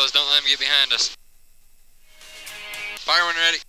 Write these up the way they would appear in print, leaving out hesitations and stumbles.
fellas, don't let them get behind us. Fire when ready.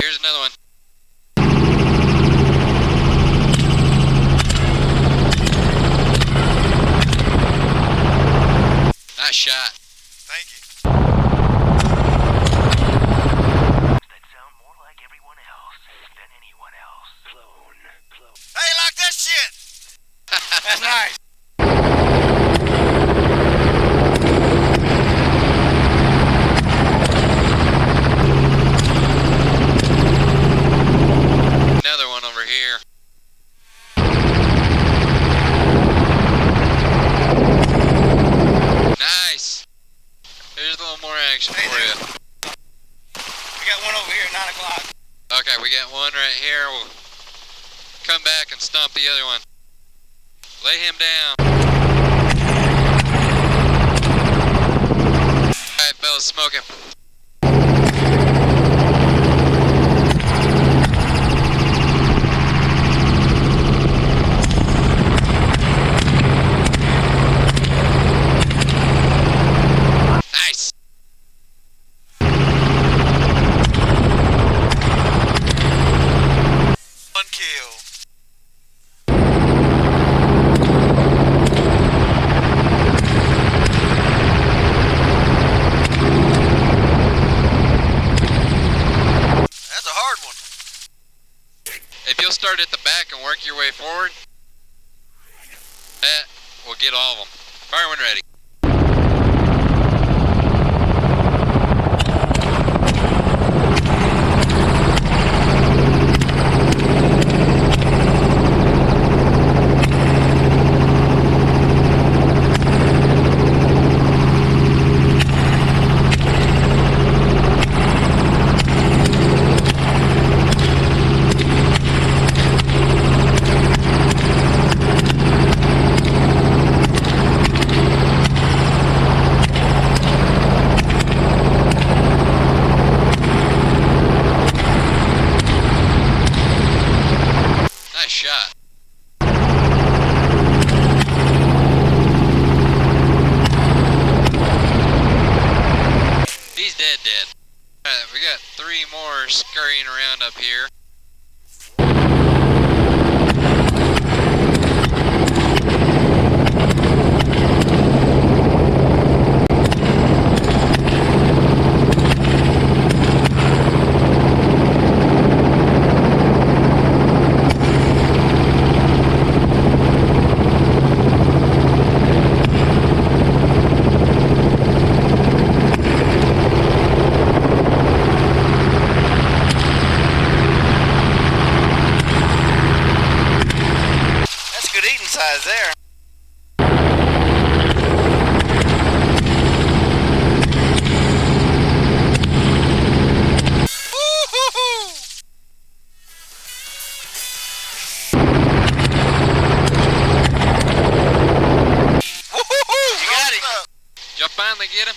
Here's another one. Nice shot. Thank you. That sound more like everyone else than anyone else. Clone. Hey, lock that shit! That's nice. Another one over here. Nice. There's a little more action Hey, for you. We got one over here at 9 o'clock. Okay, we got one right here. We'll come back and stomp the other one. Lay him down. Alright, fellas, smoke him. Nice. One kill. That's a hard one. If you'll start at the back and work your way forward, that will get all of them. Fire when ready. Nice shot. He's dead. Alright, we got 3 more scurrying around up here. That's a good eating size there. Woo-hoo-hoo! Woo-hoo-hoo! You got him. Rolled up. Y'all finally get him?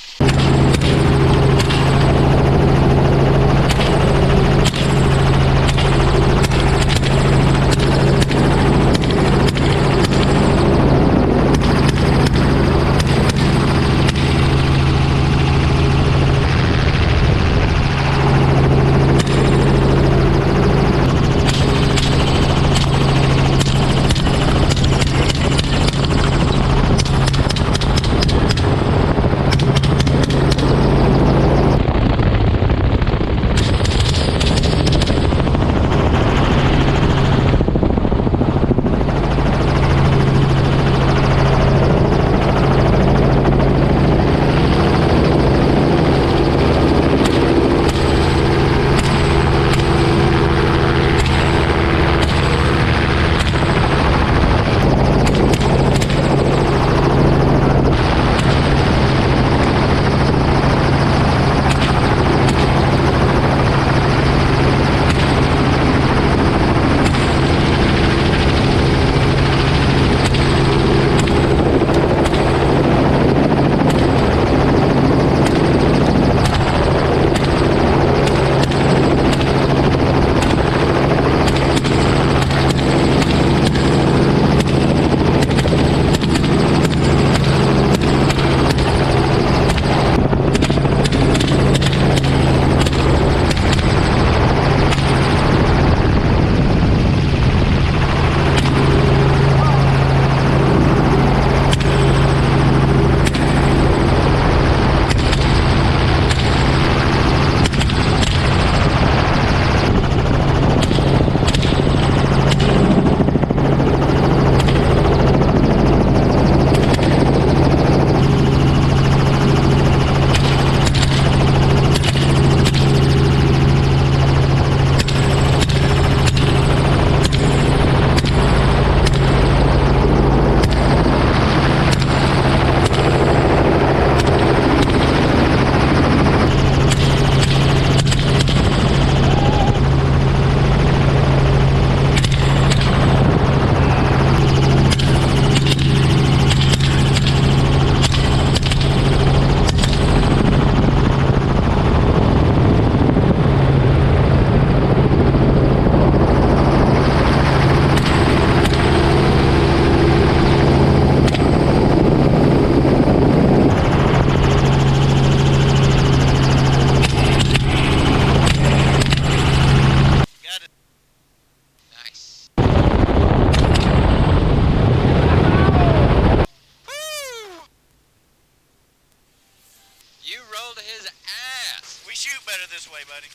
You rolled his ass. We shoot better this way, buddy.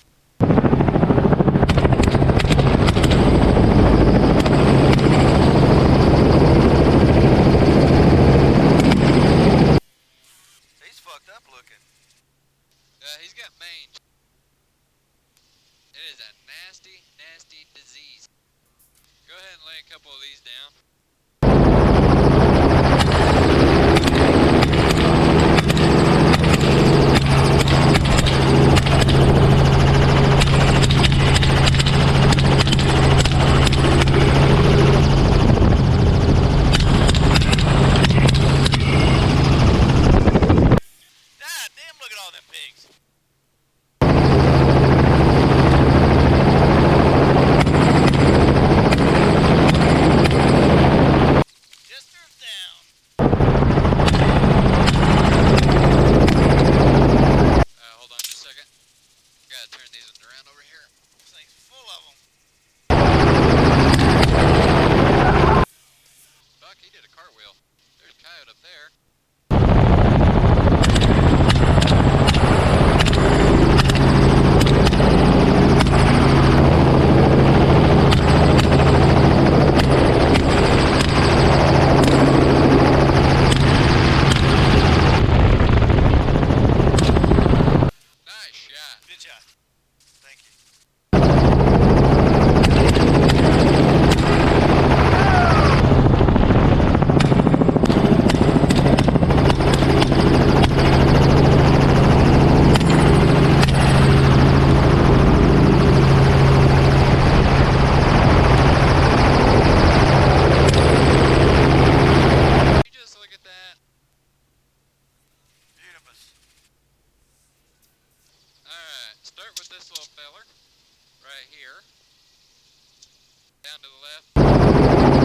He's fucked up looking. He's got mange. It is a nasty, nasty disease. Go ahead and lay a couple of these down. God damn, look at all them pigs. Just drift down. Hold on just a second. Gotta turn these ones around over here. This thing's full of them. Fuck, he did a cartwheel. There's a coyote up there. Nice shot. Good job. Thank you. You just look at that. Beautiful. Alright, start with this little feller. Right here. Down to the left.